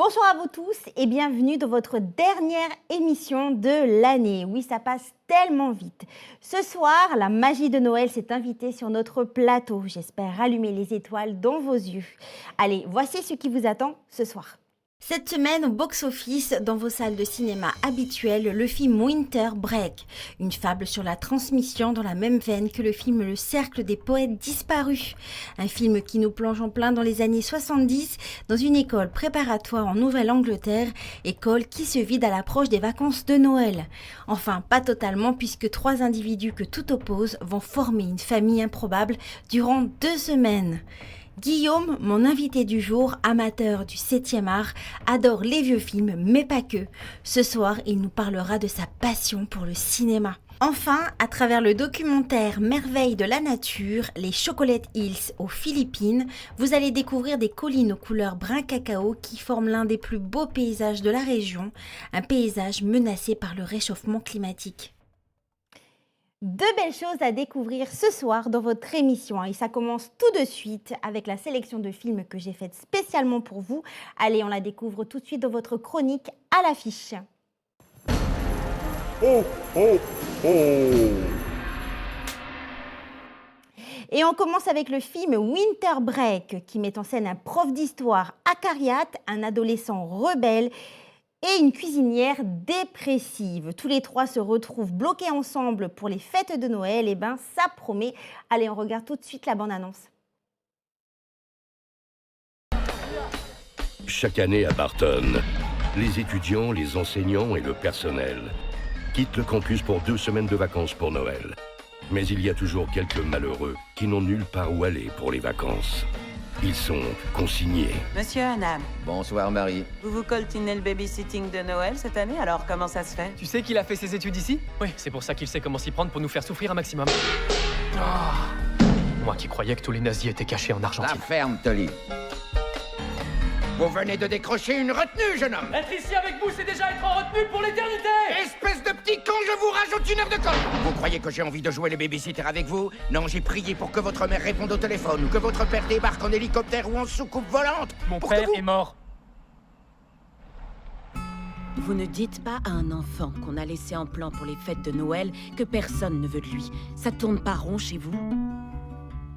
Bonsoir à vous tous et bienvenue dans votre dernière émission de l'année. Oui, ça passe tellement vite. Ce soir, la magie de Noël s'est invitée sur notre plateau. J'espère rallumer les étoiles dans vos yeux. Allez, voici ce qui vous attend ce soir. Cette semaine, au box-office, dans vos salles de cinéma habituelles, le film Winter Break, une fable sur la transmission dans la même veine que le film Le Cercle des poètes disparus. Un film qui nous plonge en plein dans les années 70, dans une école préparatoire en Nouvelle-Angleterre, école qui se vide à l'approche des vacances de Noël. Enfin, pas totalement, puisque 3 individus que tout oppose vont former une famille improbable durant 2 semaines. Guillaume, mon invité du jour, amateur du 7e art, adore les vieux films, mais pas que. Ce soir, il nous parlera de sa passion pour le cinéma. Enfin, à travers le documentaire Merveilles de la nature, les Chocolate Hills aux Philippines, vous allez découvrir des collines aux couleurs brun cacao qui forment l'un des plus beaux paysages de la région, un paysage menacé par le réchauffement climatique. 2 belles choses à découvrir ce soir dans votre émission et ça commence tout de suite avec la sélection de films que j'ai faite spécialement pour vous. Allez, on la découvre tout de suite dans votre chronique à l'affiche. Oh, oh, oh. Et on commence avec le film Winter Break qui met en scène un prof d'histoire acariâtre, un adolescent rebelle et une cuisinière dépressive. Tous les 3 se retrouvent bloqués ensemble pour les fêtes de Noël. Et ben, ça promet. Allez, on regarde tout de suite la bande-annonce. Chaque année à Barton, les étudiants, les enseignants et le personnel quittent le campus pour 2 semaines de vacances pour Noël. Mais il y a toujours quelques malheureux qui n'ont nulle part où aller pour les vacances. Ils sont consignés. Monsieur Hanam, Bonsoir Marie. vous vous coltinez le babysitting de Noël cette année, alors comment ça se fait? Tu sais qu'il a fait ses études ici? Oui, c'est pour ça qu'il sait comment s'y prendre pour nous faire souffrir un maximum. Oh. Moi qui croyais que tous les nazis étaient cachés en La Argentine. ferme, Tolly. Vous venez de décrocher une retenue, jeune homme. Être ici avec vous, c'est déjà être en retenue pour l'éternité! Espèce de petit con, je vous rajoute 1 heure de colle. Vous croyez que j'ai envie de jouer les babysitters avec vous? Non, j'ai prié pour que votre mère réponde au téléphone ou que votre père débarque en hélicoptère ou en soucoupe volante. Mon pour père que vous... est mort. Vous ne dites pas à un enfant qu'on a laissé en plan pour les fêtes de Noël que personne ne veut de lui. Ça tourne pas rond chez vous?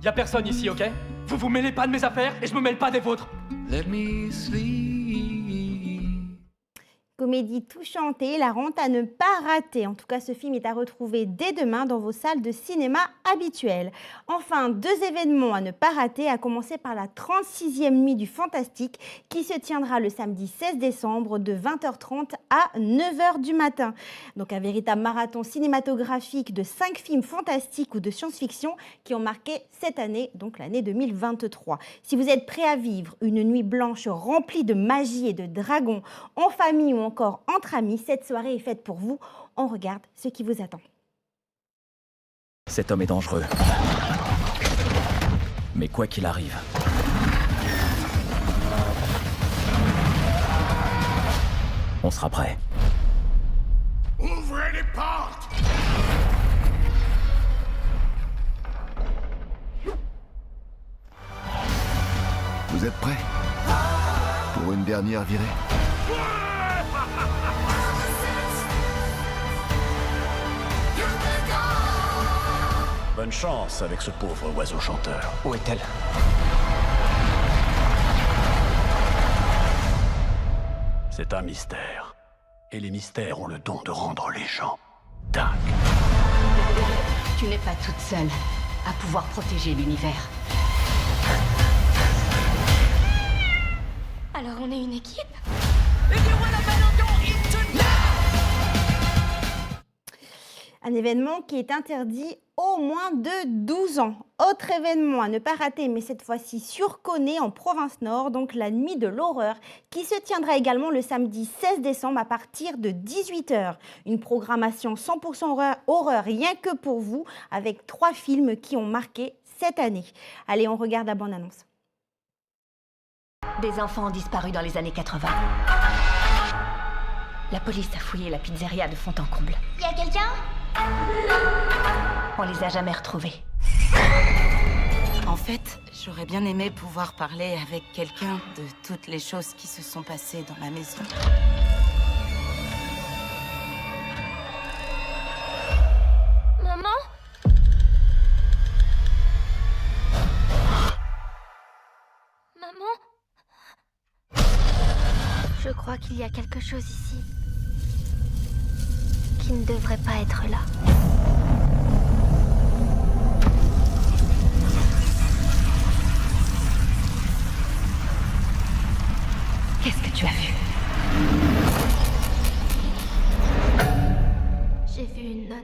Y a personne ici, ok? Vous vous mêlez pas de mes affaires et je me mêle pas des vôtres. Let me sleep. Comédie touchante et hilarante à ne pas rater. En tout cas, ce film est à retrouver dès demain dans vos salles de cinéma habituelles. Enfin, 2 événements à ne pas rater, à commencer par la 36e nuit du Fantastique qui se tiendra le samedi 16 décembre de 20h30 à 9h du matin. Donc un véritable marathon cinématographique de 5 films fantastiques ou de science-fiction qui ont marqué cette année, donc l'année 2023. Si vous êtes prêt à vivre une nuit blanche remplie de magie et de dragons en famille ou encore entre amis, cette soirée est faite pour vous. On regarde ce qui vous attend. Cet homme est dangereux. Mais quoi qu'il arrive, on sera prêt. Ouvrez les portes! Vous êtes prêts pour une dernière virée? Bonne chance avec ce pauvre oiseau chanteur. Où est-elle? C'est un mystère. Et les mystères ont le don de rendre les gens dingues. Tu n'es pas toute seule à pouvoir protéger l'univers. Alors on est une équipe? Un événement qui est interdit au moins de 12 ans. Autre événement à ne pas rater, mais cette fois-ci sur Coné en province nord, donc la nuit de l'horreur, qui se tiendra également le samedi 16 décembre à partir de 18h. Une programmation 100% horreur rien que pour vous, avec 3 films qui ont marqué cette année. Allez, on regarde la bande-annonce. Des enfants ont disparu dans les années 80. La police a fouillé la pizzeria de fond en comble. Y a quelqu'un? On les a jamais retrouvés. En fait, J'aurais bien aimé pouvoir parler avec quelqu'un de toutes les choses qui se sont passées dans la maison. Maman? Maman? Je crois qu'il y a quelque chose ici qui ne devrait pas être là. Qu'est-ce que tu as vu? J'ai vu une nonne.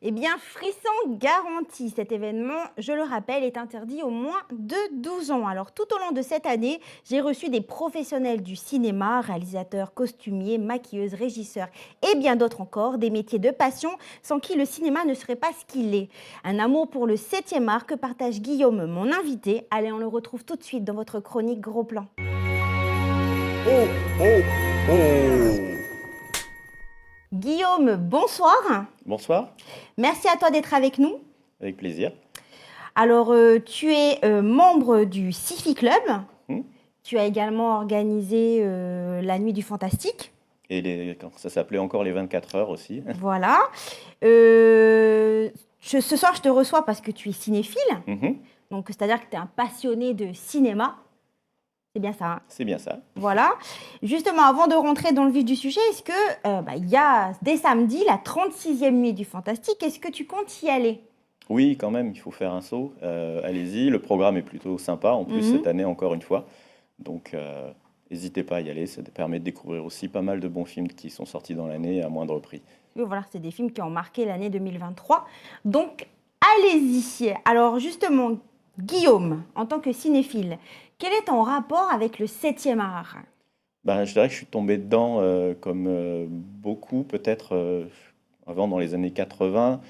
Eh bien, frisson garanti. Cet événement, je le rappelle, est interdit aux moins de 12 ans. Alors, tout au long de cette année, j'ai reçu des professionnels du cinéma, réalisateurs, costumiers, maquilleuses, régisseurs et bien d'autres encore, des métiers de passion sans qui le cinéma ne serait pas ce qu'il est. Un amour pour le 7e art que partage Guillaume, mon invité. Allez, on le retrouve tout de suite dans votre chronique Gros Plan. Oh, oh, oh. Guillaume, bonsoir. Bonsoir, Merci à toi d'être avec nous. avec plaisir. Alors, tu es membre du Sci-Fi Club. Mhm. Tu as également organisé la Nuit du Fantastique. Et ça s'appelait encore les 24 heures aussi. Voilà. Ce soir, je te reçois parce que tu es cinéphile. Mhm. Donc, c'est-à-dire que tu es un passionné de cinéma. C'est bien ça, hein. C'est bien ça. Voilà. Justement, avant de rentrer dans le vif du sujet, est-ce que il y a dès samedi la 36e Nuit du Fantastique. Est-ce que tu comptes y aller? Oui, quand même, il faut faire un saut. Allez-y, le programme est plutôt sympa, en plus Mhm. cette année encore une fois. Donc, n'hésitez pas à y aller, ça permet de découvrir aussi pas mal de bons films qui sont sortis dans l'année à moindre prix. Oui, voilà, c'est des films qui ont marqué l'année 2023. Donc, allez-y. Alors, justement, Guillaume, en tant que cinéphile, quel est ton rapport avec le 7e art? Ben, je dirais que je suis tombé dedans comme beaucoup, peut-être avant dans les années 80,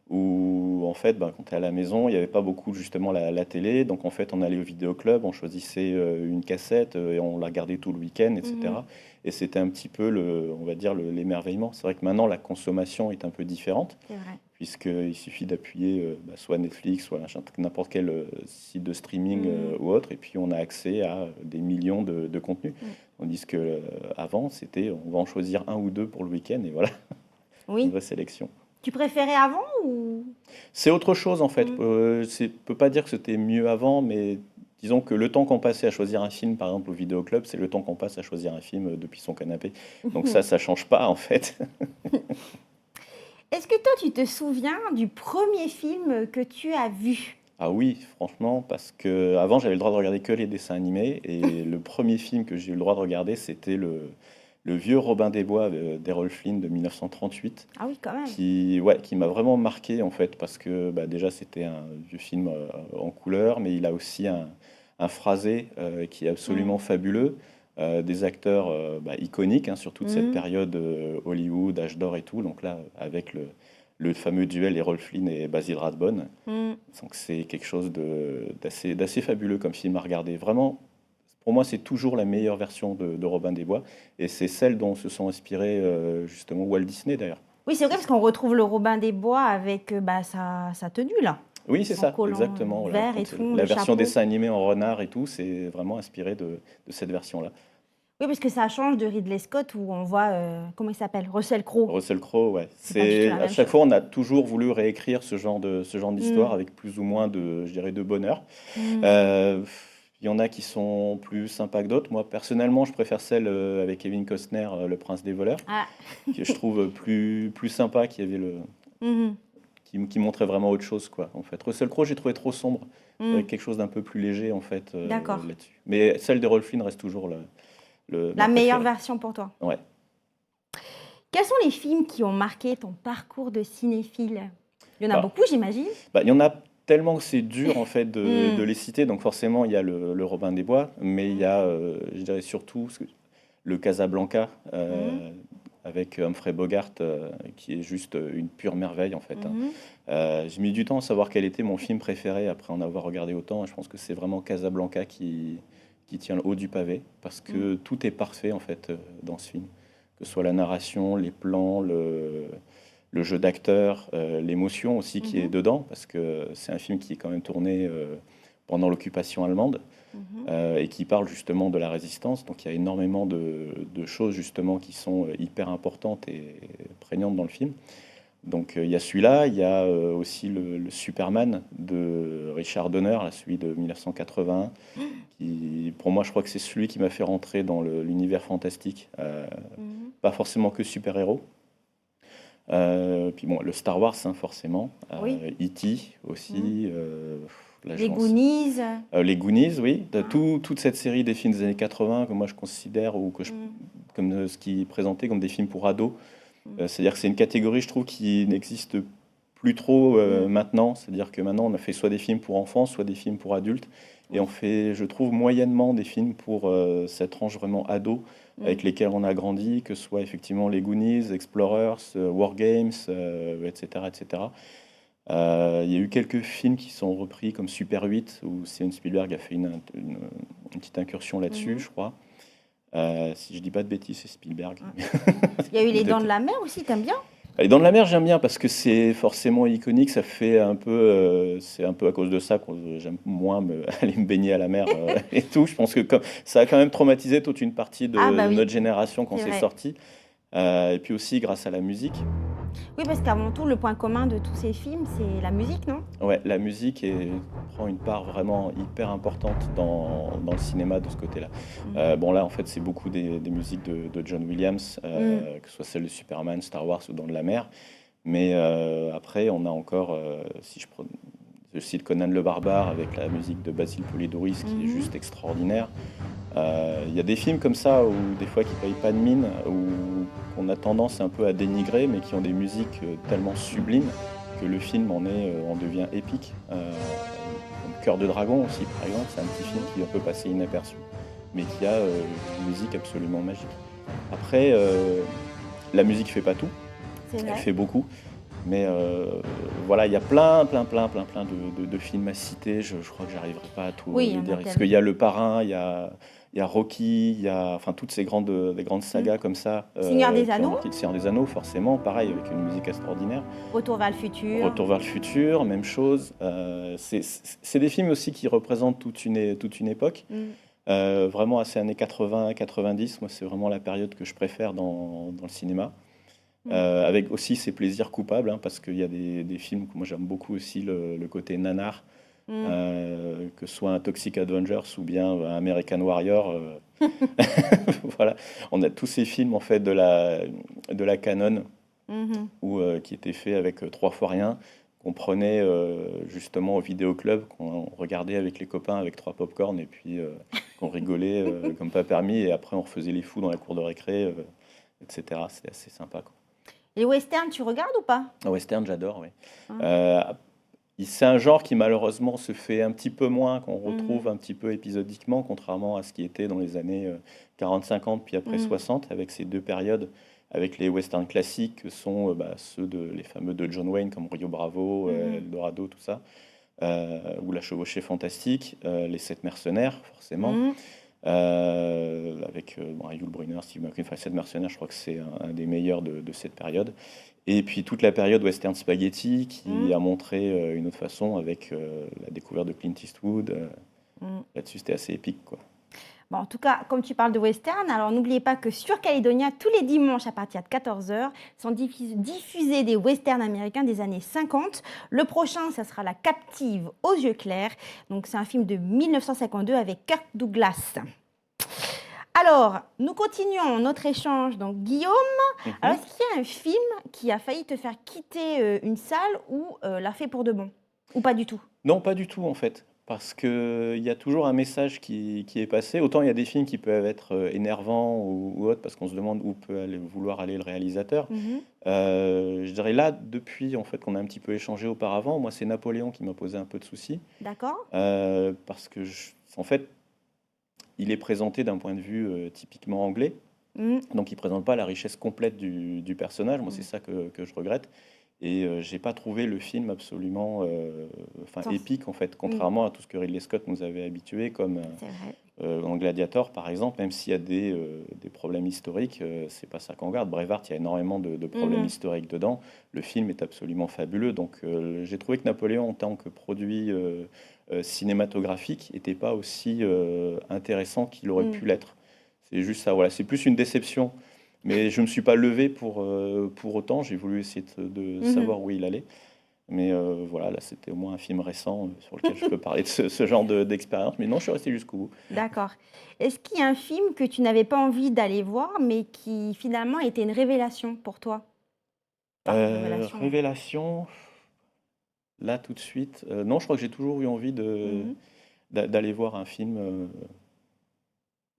où en fait, ben, quand tu es à la maison, il n'y avait pas beaucoup justement la télé. Donc en fait, on allait au vidéoclub, on choisissait une cassette et on la regardait tout le week-end, etc. Mhm. Et c'était un petit peu, on va dire, l'émerveillement. C'est vrai que maintenant, la consommation est un peu différente, C'est vrai. puisqu'il suffit d'appuyer soit Netflix, soit n'importe quel site de streaming Mhm. ou autre, et puis on a accès à des millions de contenus. Mhm. Tandis que avant, c'était on va en choisir un ou deux pour le week-end, et voilà, une Oui. vraie sélection. Tu préférais avant ou... C'est autre chose en fait. Mhm. Je ne peux pas dire que c'était mieux avant, mais disons que le temps qu'on passait à choisir un film, par exemple au vidéoclub, c'est le temps qu'on passe à choisir un film depuis son canapé. Donc ça change pas en fait. Est-ce que toi, tu te souviens du premier film que tu as vu? Ah oui, franchement, parce que avant j'avais le droit de regarder que les dessins animés, et le premier film que j'ai eu le droit de regarder, c'était le vieux Robin des Bois d'Errol Flynn de 1938, Ah oui, quand même. qui m'a vraiment marqué en fait, parce que bah, déjà c'était un vieux film en couleur, mais il a aussi un phrasé qui est absolument fabuleux, des acteurs iconiques, hein, sur toute cette période Hollywood, âge d'or et tout, donc là avec le fameux duel Errol Flynn et Basil Rathbone. Mm. Donc c'est quelque chose d'assez fabuleux comme film à regarder. Vraiment, pour moi, c'est toujours la meilleure version de Robin des Bois, et c'est celle dont se sont inspirés justement Walt Disney d'ailleurs. Oui, c'est vrai, parce qu'on retrouve le Robin des Bois avec sa tenue, là. Oui, c'est Son ça, collant exactement. Voilà. vert et Quand tout, la le version chapeau. dessin animé en renard et tout, c'est vraiment inspiré de cette version-là. Oui, parce que ça change de Ridley Scott où on voit, comment il s'appelle? Russell Crowe. Russell Crowe, ouais. C'est pas du tout la À même chaque chose. fois, on a toujours voulu réécrire ce genre d'histoire avec plus ou moins je dirais, de bonheur. Mm. Il y en a qui sont plus sympas que d'autres. Moi, personnellement, je préfère celle avec Kevin Costner, Le Prince des voleurs, Ah. que je trouve plus sympa, qui avait Mhm. qui montrait vraiment autre chose, quoi. En fait, Russell Crowe, j'ai trouvé trop sombre, Mm. avec quelque chose d'un peu plus léger, en fait, D'accord. là-dessus. Mais celle d'Errol Flynn reste toujours La ma meilleure préférée. version pour toi. Ouais. Quels sont les films qui ont marqué ton parcours de cinéphile? Il y en a Bah. beaucoup, j'imagine. Bah, il y en a tellement que c'est dur en fait Mm. de les citer. Donc forcément, il y a le Robin des Bois, mais il y a, je dirais surtout le Casablanca avec Humphrey Bogart, qui est juste une pure merveille en fait, hein. Mhm. J'ai mis du temps à savoir quel était mon film préféré après en avoir regardé autant. Et je pense que c'est vraiment Casablanca qui tient le haut du pavé, parce que tout est parfait en fait dans ce film, que ce soit la narration, les plans, le jeu d'acteur, l'émotion aussi qui est dedans, parce que c'est un film qui est quand même tourné pendant l'occupation allemande et qui parle justement de la résistance. Donc il y a énormément de choses justement qui sont hyper importantes et prégnantes dans le film. Donc il y a celui-là, il y a aussi le Superman de Richard Donner, là, celui de 1981, qui pour moi je crois que c'est celui qui m'a fait rentrer dans l'univers fantastique, pas forcément que super-héros. Puis bon, le Star Wars, hein, forcément, E.T. aussi, les Goonies. Les Goonies, oui, toute cette série des films des années 80 que moi je considère, ou que comme ce qui est présenté comme des films pour ados. C'est-à-dire que c'est une catégorie, je trouve, qui n'existe plus trop maintenant. C'est-à-dire que maintenant, on a fait soit des films pour enfants, soit des films pour adultes. Et on fait, je trouve, moyennement des films pour cette tranche vraiment ado, avec lesquels on a grandi, que ce soit effectivement les Goonies, Explorers, War Games, etc. etc. Il y a eu quelques films qui sont repris, comme Super 8, où Steven Spielberg a fait une petite incursion là-dessus, je crois. Si je dis pas de bêtises, c'est Spielberg. Il y a eu Les Dents de la Mer aussi, t'aimes bien? Les Dents de la Mer, j'aime bien parce que c'est forcément iconique. Ça fait un peu, c'est un peu à cause de ça que j'aime moins aller me baigner à la mer et tout. Je pense que ça a quand même traumatisé toute une partie de notre génération quand c'est sorti. Et puis aussi grâce à la musique. Oui, parce qu'avant tout, le point commun de tous ces films, c'est la musique, non? Ouais, la musique prend une part vraiment hyper importante dans le cinéma de ce côté-là. Bon, là, en fait, c'est beaucoup des musiques de John Williams, que ce soit celle de Superman, Star Wars ou Dans de la mer. Mais après, on a encore, si je cite Conan le Barbare avec la musique de Basil Polidoris, qui est juste extraordinaire. Il y a des films comme ça, où des fois qui ne payent pas de mine, où on a tendance un peu à dénigrer, mais qui ont des musiques tellement sublimes que le film en devient épique. Comme Cœur de Dragon aussi, par exemple, c'est un petit film qui peut passer inaperçu, mais qui a une musique absolument magique. Après, la musique ne fait pas tout, elle fait beaucoup. Mais voilà, il y a plein de films à citer. Je crois que j'arriverai pas à tout dire. Parce qu'il y a Le Parrain, il y a Rocky, il y a enfin toutes ces grandes sagas comme ça. Seigneur des Anneaux. Seigneur des Anneaux, forcément, pareil, avec une musique extraordinaire. Retour vers le futur. Retour vers le futur, même chose. C'est des films aussi qui représentent toute une époque. Vraiment assez années 80-90. Moi, c'est vraiment la période que je préfère dans le cinéma. Avec aussi ses plaisirs coupables, hein, parce qu'il y a des films que moi j'aime beaucoup aussi, le côté nanar, que ce soit un Toxic Avengers ou bien un American Warrior. Voilà, on a tous ces films en fait de la canon, qui étaient faits avec 3 fois rien, qu'on prenait justement au vidéoclub, qu'on regardait avec les copains avec 3 pop-corn et puis qu'on rigolait comme pas permis, et après on refaisait les fous dans la cour de récré, etc. C'était assez sympa, quoi. Les westerns, tu regardes ou pas? Western, j'adore, oui. C'est un genre qui malheureusement se fait un petit peu moins, qu'on retrouve un petit peu épisodiquement, contrairement à ce qui était dans les années 40-50, puis après 60, avec ces 2 périodes, avec les westerns classiques, que sont ceux les fameux de John Wayne, comme Rio Bravo, Eldorado, tout ça, ou La Chevauchée Fantastique, Les 7 Mercenaires, forcément. Avec Yul Brynner, Steve McQueen, enfin 7 Mercenaires, je crois que c'est un des meilleurs de cette période. Et puis toute la période western spaghetti qui a montré une autre façon avec la découverte de Clint Eastwood. Là-dessus, c'était assez épique, quoi. Bon, en tout cas, comme tu parles de western, alors n'oubliez pas que sur Calédonia, tous les dimanches à partir de 14h, sont diffusés des westerns américains des années 50. Le prochain, ça sera La Captive aux yeux clairs. Donc, c'est un film de 1952 avec Kirk Douglas. Alors, nous continuons notre échange. Donc, Guillaume, alors est-ce qu'il y a un film qui a failli te faire quitter une salle ou l'a fait pour de bon? Ou pas du tout? Non, pas du tout, en fait. Parce qu'il y a toujours un message qui est passé. Autant il y a des films qui peuvent être énervants ou autres, parce qu'on se demande où peut vouloir aller le réalisateur. Je dirais là, depuis en fait, qu'on a un petit peu échangé auparavant, moi c'est Napoléon qui m'a posé un peu de soucis. D'accord. Parce que, en fait, il est présenté d'un point de vue typiquement anglais. Donc il ne présente pas la richesse complète du personnage. Moi, c'est ça que je regrette. Et j'ai pas trouvé le film absolument épique, en fait, contrairement à tout ce que Ridley Scott nous avait habitués, comme Dans Gladiator, par exemple, même s'il y a des problèmes historiques, c'est pas ça qu'on regarde. Braveheart, il y a énormément de problèmes historiques dedans. Le film est absolument fabuleux. Donc, j'ai trouvé que Napoléon, en tant que produit cinématographique, n'était pas aussi intéressant qu'il aurait pu l'être. C'est juste ça. Voilà, c'est plus une déception. Mais je me suis pas levé pour autant. J'ai voulu essayer de savoir où il allait. Mais voilà, là, c'était au moins un film récent sur lequel je peux parler de ce genre d'expérience. Mais non, je suis resté jusqu'au bout. D'accord. Est-ce qu'il y a un film que tu n'avais pas envie d'aller voir, mais qui finalement était une révélation pour toi? Enfin, une révélation. Révélation, là, tout de suite. Non, je crois que j'ai toujours eu envie d'aller voir un film.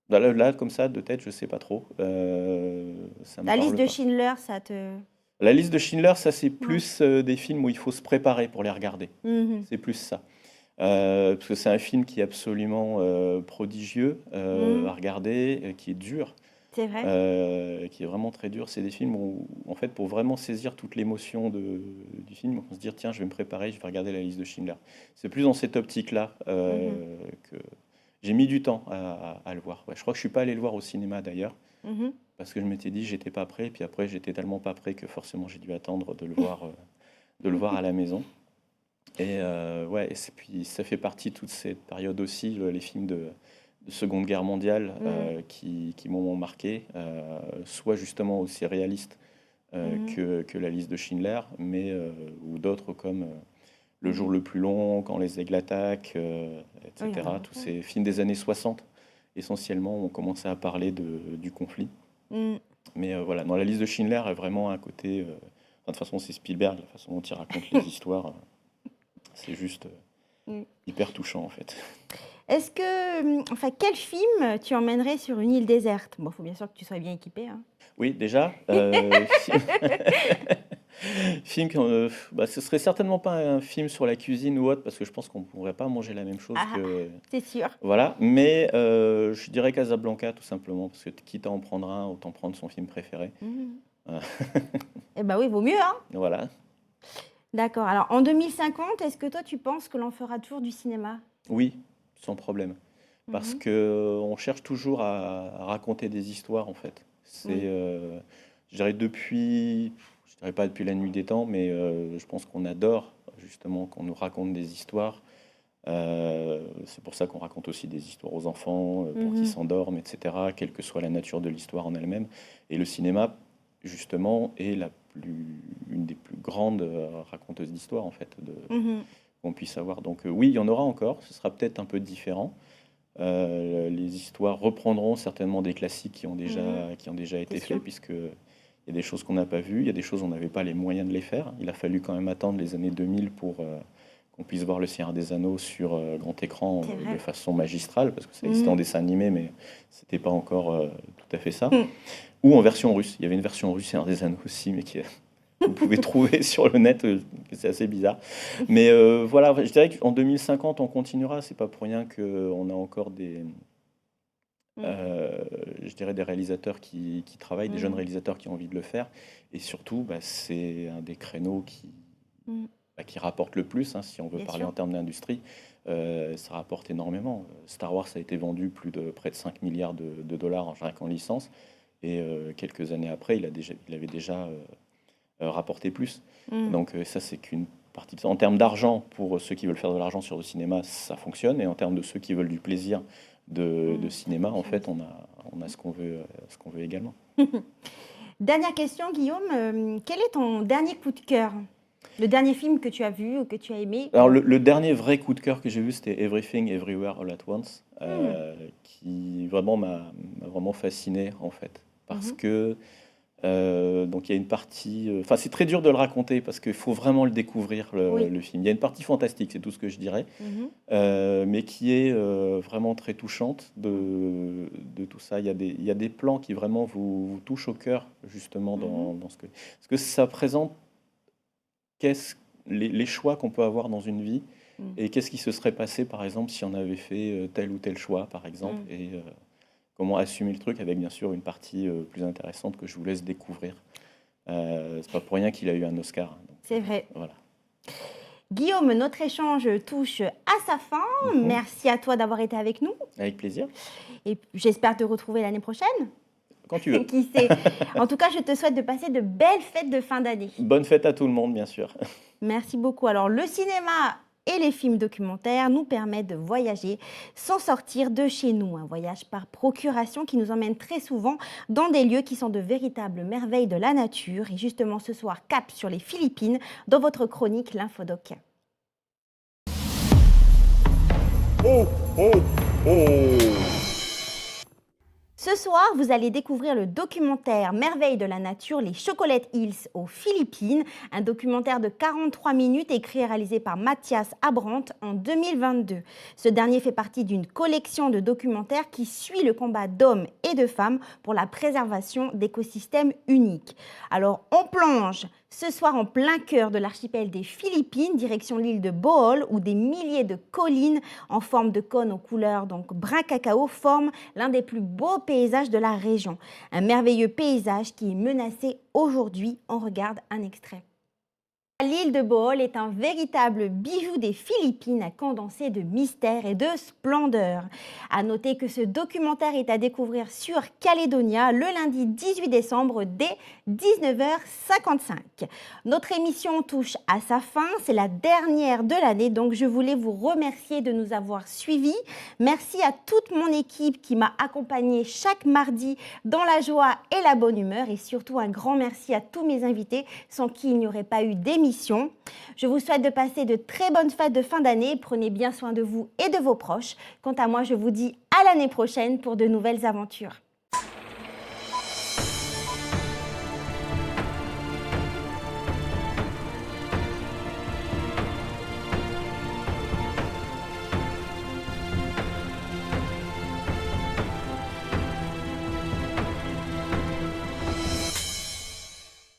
Là, comme ça, de tête, je sais pas trop. Ça me La liste parle de pas. Schindler, ça te... La liste de Schindler, ça, c'est plus des films où il faut se préparer pour les regarder. Mhm. C'est plus ça. Parce que c'est un film qui est absolument prodigieux à regarder, qui est dur, C'est vrai. qui est vraiment très dur. C'est des films où, en fait, pour vraiment saisir toute l'émotion du film, on se dit, tiens, je vais me préparer, je vais regarder la liste de Schindler. C'est plus dans cette optique-là que j'ai mis du temps à le voir. Ouais, je crois que je suis pas allé le voir au cinéma d'ailleurs, Mhm. parce que je m'étais dit, j'étais pas prêt, puis après, j'étais tellement pas prêt que forcément, j'ai dû attendre de le voir à la maison. Et ouais, puis ça fait partie de toute cette période aussi, les films de Seconde Guerre mondiale qui m'ont marqué, soit justement aussi réalistes que la liste de Schindler, mais ou d'autres comme Le jour le plus long, Quand les aigles attaquent, Oui, etc. vraiment. Tous ces films des années 60, essentiellement, ont commencé à parler du conflit. Mais voilà, dans la liste de Schindler, il y a vraiment un côté... enfin, de toute façon, c'est Spielberg, la façon dont il raconte les histoires. C'est juste hyper touchant, en fait. Est-ce que, enfin, quel film tu emmènerais sur une île déserte? Bon, il faut bien sûr que tu sois bien équipé, hein. Oui, déjà, film ce serait certainement pas un film sur la cuisine ou autre, parce que je pense qu'on ne pourrait pas manger la même chose Ah, que... c'est sûr. Voilà, mais je dirais Casablanca, tout simplement, parce que quitte à en prendre un, autant prendre son film préféré. Eh ben oui, vaut mieux, hein. Voilà. D'accord. Alors, en 2050, est-ce que toi, tu penses que l'on fera toujours du cinéma? Oui, sans problème. Parce que on cherche toujours à raconter des histoires, en fait. C'est, je dirais je dirais pas depuis la nuit des temps, mais je pense qu'on adore justement qu'on nous raconte des histoires. C'est pour ça qu'on raconte aussi des histoires aux enfants, pour qu'ils s'endorment, etc., quelle que soit la nature de l'histoire en elle-même. Et le cinéma, justement, est une des plus grandes raconteuses d'histoire, en fait, qu'on puisse avoir. Donc oui, il y en aura encore, ce sera peut-être un peu différent. Les histoires reprendront certainement des classiques qui ont déjà été faits, puisque il y a des choses qu'on n'a pas vues, il y a des choses où on n'avait pas les moyens de les faire. Il a fallu quand même attendre les années 2000 pour qu'on puisse voir Le Seigneur des Anneaux sur grand écran de façon magistrale, parce que ça existait en dessin animé, mais c'était pas encore tout à fait ça. Ou en version russe. Il y avait une version russe Seigneur des Anneaux aussi, mais vous pouvez trouver sur le net, c'est assez bizarre. Mais voilà, je dirais qu'en 2050, on continuera. C'est pas pour rien qu'on a encore je dirais des réalisateurs qui travaillent, des jeunes réalisateurs qui ont envie de le faire. Et surtout, c'est un des créneaux qui rapporte le plus, hein, si on veut Bien parler sûr. en termes d'industrie. Ça rapporte énormément. Star Wars a été vendu près de 5 milliards de dollars rien qu'en licence. Et quelques années après, il avait déjà rapporté plus. Donc ça, c'est qu'une partie de ça. En termes d'argent, pour ceux qui veulent faire de l'argent sur le cinéma, ça fonctionne. Et en termes de ceux qui veulent du plaisir de cinéma, en fait, on a ce qu'on veut également. Dernière question, Guillaume. Quel est ton dernier coup de cœur? Le dernier film que tu as vu ou que tu as aimé? Alors, le dernier vrai coup de cœur que j'ai vu, c'était Everything Everywhere All at Once, qui vraiment m'a vraiment fasciné, en fait. Parce que donc il y a une partie... Enfin, c'est très dur de le raconter, parce qu'il faut vraiment le découvrir, le film. Il y a une partie fantastique, c'est tout ce que je dirais, mais qui est vraiment très touchante de tout ça. Il y a des plans qui vraiment vous touchent au cœur, justement, dans ce que... Parce que ça présente les choix qu'on peut avoir dans une vie, et qu'est-ce qui se serait passé, par exemple, si on avait fait tel ou tel choix, par exemple, et comment assumer le truc, avec bien sûr une partie plus intéressante que je vous laisse découvrir. C'est pas pour rien qu'il a eu un Oscar. Donc, C'est vrai. Voilà. Guillaume, notre échange touche à sa fin. Merci à toi d'avoir été avec nous. Avec plaisir. Et j'espère te retrouver l'année prochaine. Quand tu veux. Qui sait. En tout cas, je te souhaite de passer de belles fêtes de fin d'année. Bonne fête à tout le monde, bien sûr. Merci beaucoup. Alors, le cinéma et les films documentaires nous permettent de voyager sans sortir de chez nous. Un voyage par procuration qui nous emmène très souvent dans des lieux qui sont de véritables merveilles de la nature. Et justement, ce soir, cap sur les Philippines dans votre chronique L'Infodoc. Oh, oh, oh. Ce soir, vous allez découvrir le documentaire Merveilles de la nature, les Chocolate Hills aux Philippines, un documentaire de 43 minutes écrit et réalisé par Mathias Abrandt en 2022. Ce dernier fait partie d'une collection de documentaires qui suit le combat d'hommes et de femmes pour la préservation d'écosystèmes uniques. Alors, on plonge ce soir en plein cœur de l'archipel des Philippines, direction l'île de Bohol, où des milliers de collines en forme de cône aux couleurs donc brun cacao forment l'un des plus beaux paysages de la région. Un merveilleux paysage qui est menacé aujourd'hui. On regarde un extrait. L'île de Bohol est un véritable bijou des Philippines, à condensé de mystère et de splendeur. À noter que ce documentaire est à découvrir sur Calédonia le lundi 18 décembre dès 19h55. Notre émission touche à sa fin, c'est la dernière de l'année, donc je voulais vous remercier de nous avoir suivis. Merci à toute mon équipe qui m'a accompagnée chaque mardi dans la joie et la bonne humeur, et surtout un grand merci à tous mes invités sans qui il n'y aurait pas eu d'émission. Je vous souhaite de passer de très bonnes fêtes de fin d'année. Prenez bien soin de vous et de vos proches. Quant à moi, je vous dis à l'année prochaine pour de nouvelles aventures.